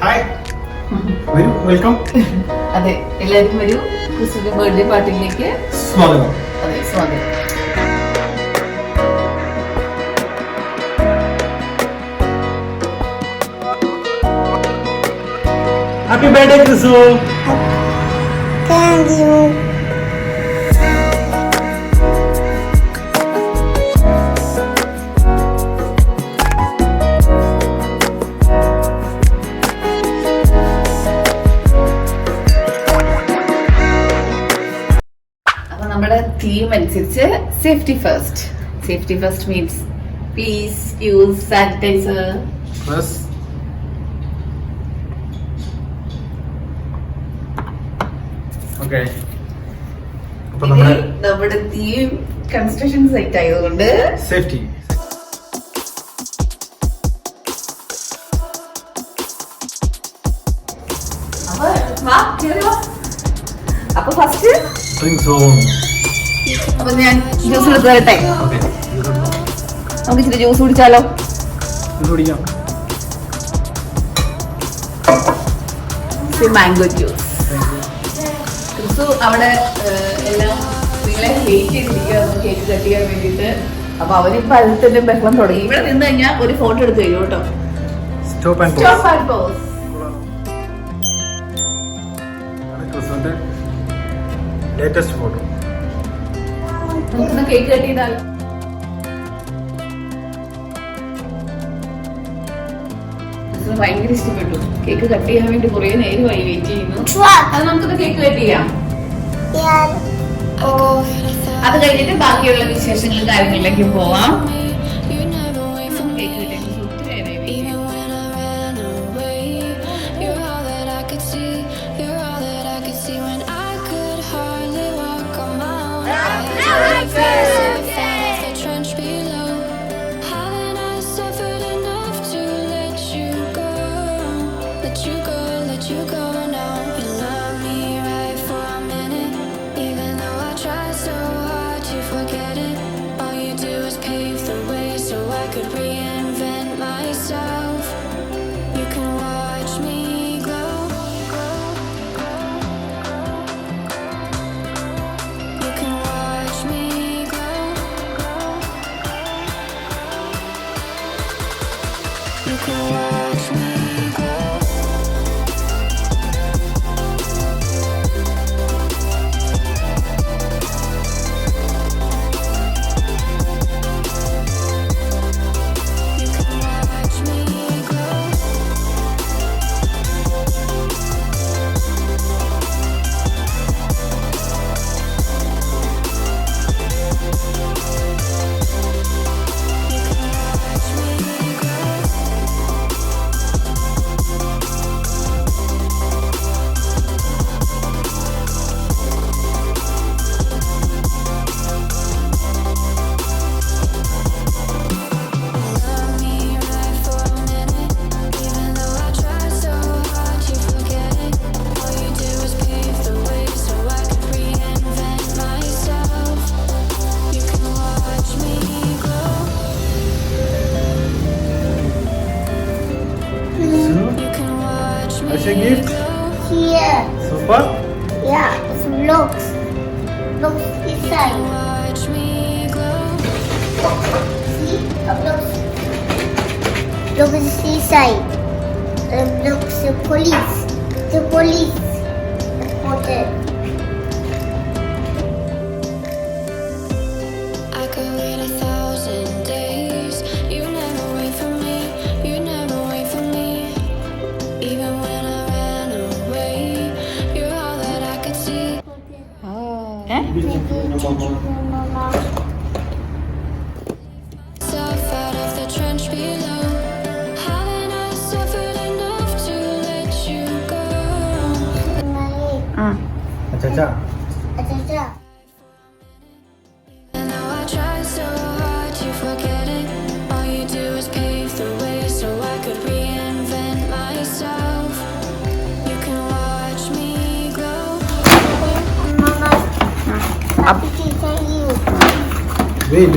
Hi വരൂ welcome. അതെ, എല്ലാവർക്കും വരൂ ക്രിസ്തുവിന്റെ ബർത്ത്ഡേ പാർട്ടിയിലേക്ക് സ്വാഗതം. അതെ, സ്വാഗതം. Happy birthday Krisu. Thank you. അപ്പൊ നമ്മുടെ തീം അനുസരിച്ച് safety first. Safety first means please use sanitiser. Plus okay. അപ്പോൾ നമ്മുടെ തീം കൺസ്ട്രക്ഷൻ സൈറ്റ് ആയതുകൊണ്ട് സേഫ്റ്റി. അപ്പൊ ഫസ്റ്റ് ഡ്രിങ്ക് സോൺ. അപ്പൊ ഞാൻ ജ്യൂസ് എടുത്ത് തരട്ടെ. ഓക്കേ. നമുക്ക് ഇച്ചിരി ജ്യൂസ് കുടിച്ചാലോ? ഇത് കുടിക്കാം. Mango juice. ക്രിസ്തു അവിടെ എല്ലാം നിങ്ങളെ വെയിറ്റ് ചെയ്തിരിക്കുകയാണ് കേക്ക് കട്ട് ചെയ്യാൻ വേണ്ടിയിട്ട്. അപ്പൊ അവരിപ്പോ അതിൽ തന്നെ ബഹളം തുടങ്ങി. ഇവിടെ നിന്ന് കഴിഞ്ഞാൽ ഒരു ഫോട്ടോ എടുത്ത് തരും കേട്ടോ. Stop and Stop and pose. ക്രിസുവിന്റെ ലേറ്റസ്റ്റ് ഫോട്ടോ. നമുക്കിന്ന് കേക്ക് കട്ട് ചെയ്താലോ? ക്രിസ്തുവിന് ഭയങ്കര ഇഷ്ടപ്പെട്ടു. കേക്ക് കട്ട് ചെയ്യാൻ വേണ്ടി കുറെ നേരമായി വെയിറ്റ് ചെയ്യുന്നു. അത് നമുക്കിന്ന് കേക്ക് കട്ട് ചെയ്യാം. Yeah. Oh. അത് കഴിഞ്ഞിട്ട് ബാക്കിയുള്ള വിശേഷങ്ങളും കാര്യങ്ങളിലേക്ക് പോവാം. What's your gift? Here. Super. Yeah, it's blocks. Blocks inside. See? Blocks. Blocks is inside. Blocks the police. The police. Reported. I could wait 1,000 days. You never wait for me. You never wait for me. Even when I ran away, you're all that I could see. Mama. Self out of the trench below. Haven't I suffered enough to let you go? Acha. Acha. And now I try so hard to forget it. All you do is pave the way so I could reinvent myself. You can watch me grow. Mama. Happy to tell you. Wait.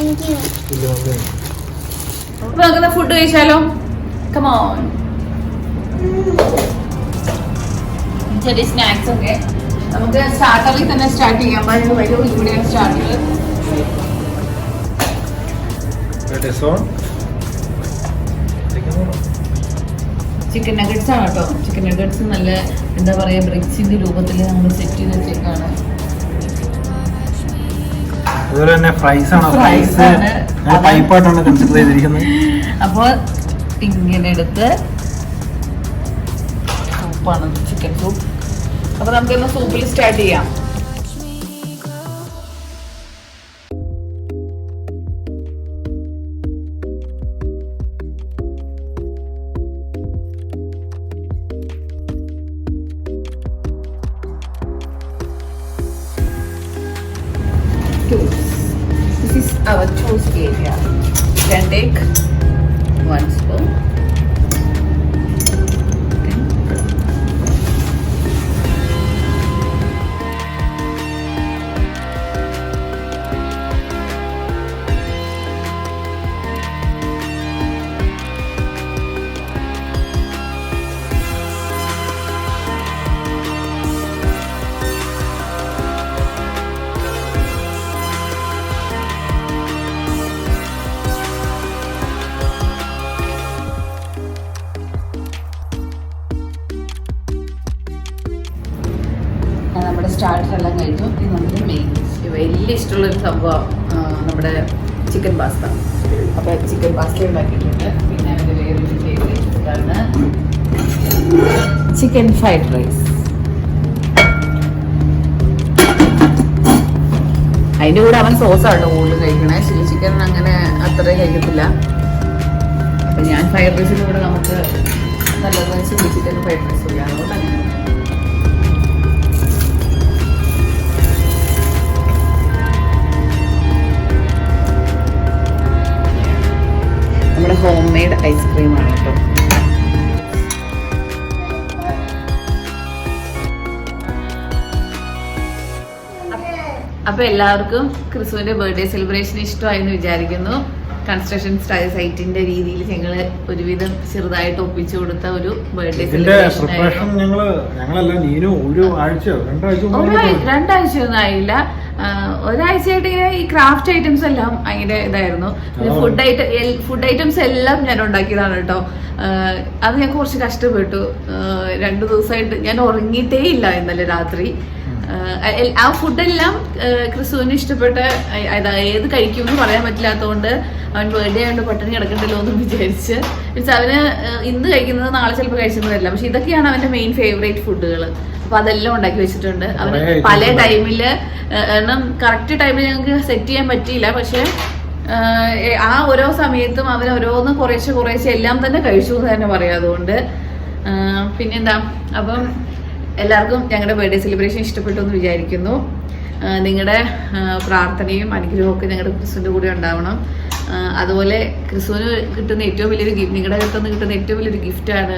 Thank you. ഇല്ല mummy. അപ്പൊ നമുക്ക് food കഴിച്ചാലോ? Come on. ചെറിയ snacks ഒക്കെ നമുക്ക് സ്റ്റാർട്ടറിൽ തന്നെ start ചെയ്യാം. വലിയ കൂടിയാണ് സ്റ്റാർട്ടറിൽ. That is all. Chicken nuggets ആണ് കേട്ടോ. ചിക്കൻ നഗറ്റ്സ് നല്ല എന്താ പറയാ ബ്രിക്സിന്റെ രൂപത്തിൽ നമ്മൾ സെറ്റ് ചെയ്ത് വെച്ചേക്കാണ്. അതുപോലെ തന്നെ ഫ്രൈസ് ആണ്. Fries ഫ്രൈസ് ആണ്. പൈപ്പായിട്ടാണ് കൺസിഡർ ചെയ്തിരിക്കുന്നത്. അപ്പോൾ ഇങ്ങനെ എടുത്ത് സൂപ്പാണ്, ചിക്കൻ സൂപ്പ്. അപ്പൊ നമുക്കൊന്ന് സൂപ്പിൽ സ്റ്റാർട്ട് ചെയ്യാം. This is our toast area. You can take 1 spoon. നമ്മുടെ സ്റ്റാർട്ടർ എല്ലാം കഴിഞ്ഞു. ഇനി നമ്മുടെ മെയിൻ വലിയ ഇഷ്ടമുള്ളൊരു സംഭവം നമ്മുടെ ചിക്കൻ പാസ്ത. അപ്പോൾ ചിക്കൻ പാസ്ത ഉണ്ടാക്കിയിട്ടുണ്ട്. പിന്നെ അതിൻ്റെ വേറൊരു ഫേവറേറ്റ് ഫുഡാണ് ചിക്കൻ ഫ്രൈഡ് റൈസ്. അതിൻ്റെ കൂടെ അവൻ സോസാണ് കൂടുതൽ കഴിക്കണേ. ചില്ലി ചിക്കൻ അങ്ങനെ അത്ര കഴിക്കത്തില്ല. അപ്പം ഞാൻ ഫ്രൈഡ് റൈസിൻ്റെ കൂടെ നമുക്ക് നല്ലത് ചില്ലി ചിക്കൻ ഫ്രൈഡ് റൈസ് ചെയ്യാം. അതുകൊണ്ട് അങ്ങനെ നമ്മുടെ ഹോം മെയ്ഡ് ഐസ്ക്രീമാണ് കേട്ടോ. അപ്പൊ എല്ലാവർക്കും ക്രിസ്തുവിന്റെ ബർത്ത്ഡേ സെലിബ്രേഷൻ ഇഷ്ടമായെന്ന് വിചാരിക്കുന്നു. കൺസ്ട്രക്ഷൻ സൈറ്റിന്റെ രീതിയിൽ ഞങ്ങള് ഒരുവിധം ചെറുതായിട്ട് ഒപ്പിച്ചു കൊടുത്ത ഒരു ബർത്ത്ഡേ സെലിബ്രേഷൻ ആയിരുന്നു. രണ്ടാഴ്ചയൊന്നും ആയില്ല, ഒരാഴ്ചയായിട്ട് ഇങ്ങനെ ഈ ക്രാഫ്റ്റ് ഐറ്റംസ് എല്ലാം ഭയങ്കര ഇതായിരുന്നു. ഫുഡ് ഐറ്റംസ് എല്ലാം ഞാൻ ഉണ്ടാക്കിയതാണ് കേട്ടോ. അത് ഞാൻ കുറച്ച് കഷ്ടപ്പെട്ടു. 2 ദിവസമായിട്ട് ഞാൻ ഉറങ്ങിയിട്ടേ ഇല്ല ഇന്നലെ രാത്രി. ആ ഫുഡെല്ലാം ക്രിസ്തുവിന് ഇഷ്ടപ്പെട്ട ഏത് കഴിക്കുമെന്ന് പറയാൻ പറ്റില്ലാത്തതുകൊണ്ട് അവൻ ബർത്ത്ഡേ ആയതുകൊണ്ട് പട്ടിണി കിടക്കണ്ടല്ലോ എന്ന് വിചാരിച്ച്. മീൻസ് അവന് ഇന്ന് കഴിക്കുന്നത് നാളെ ചിലപ്പോൾ കഴിച്ചെന്ന് വരില്ല. പക്ഷെ ഇതൊക്കെയാണ് അവന്റെ മെയിൻ ഫേവറേറ്റ് ഫുഡുകൾ. അപ്പൊ അതെല്ലാം ഉണ്ടാക്കി വെച്ചിട്ടുണ്ട്. അവന് പല ടൈമില് കാരണം കറക്റ്റ് ടൈമിൽ ഞങ്ങൾക്ക് സെറ്റ് ചെയ്യാൻ പറ്റിയില്ല. പക്ഷെ ആ ഓരോ സമയത്തും അവൻ ഓരോന്ന് കുറേശ്ശെ എല്ലാം തന്നെ കഴിച്ചു എന്ന് തന്നെ പറയാം. അതുകൊണ്ട് പിന്നെന്താ, അപ്പം എല്ലാവർക്കും ഞങ്ങളുടെ ബർത്ത്ഡേ സെലിബ്രേഷൻ ഇഷ്ടപ്പെട്ടു എന്ന് വിചാരിക്കുന്നു. നിങ്ങളുടെ പ്രാർത്ഥനയും അനുഗ്രഹവും ഒക്കെ ഞങ്ങളുടെ ക്രിസ്തുവിൻ്റെ കൂടെ ഉണ്ടാവണം. അതുപോലെ ക്രിസ്തുവിന് കിട്ടുന്ന ഏറ്റവും വലിയൊരു ഗിഫ്റ്റ്, നിങ്ങളുടെ അടുത്തുനിന്ന് കിട്ടുന്ന ഏറ്റവും വലിയൊരു ഗിഫ്റ്റാണ്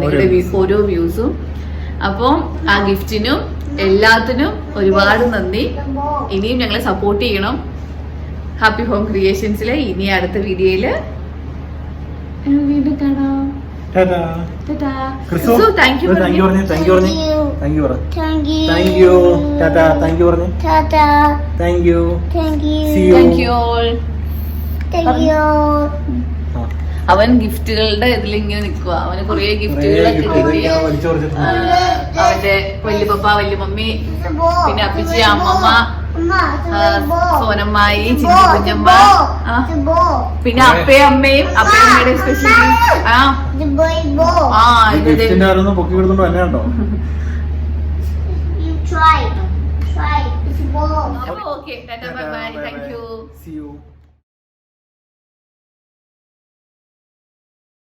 നിങ്ങളുടെ ഓരോ വ്യൂസും. അപ്പം ആ ഗിഫ്റ്റിനും എല്ലാത്തിനും ഒരുപാട് നന്ദി. ഇനിയും ഞങ്ങളെ സപ്പോർട്ട് ചെയ്യണം. ഹാപ്പി ഹോം ക്രിയേഷൻസിലെ ഇനി അടുത്ത വീഡിയോയിൽ വീണ്ടും കാണാം. താങ്ക് യു അവൻ ഗിഫ്റ്റുകളുടെ ഇതിലിങ്ങനെ നിൽക്കുക. അവന് കുറെ ഗിഫ്റ്റുകളൊക്കെ കിട്ടി. അവന്റെ വല്യപ്പ, വല്യമ്മമ്മി, പിന്നെ അപ്പിച്ചി, അമ്മമ്മ, സോനമ്മായി, ചിന്നി കുഞ്ഞമ്മ, പിന്നെ അപ്പയും അമ്മയും, അപ്പയമ്മയുടെ സ്പെഷ്യൽ പൊക്കി കൊടുത്തോണ്ട് തന്നെയാണോ? Okay, bye bye, thank you. See you.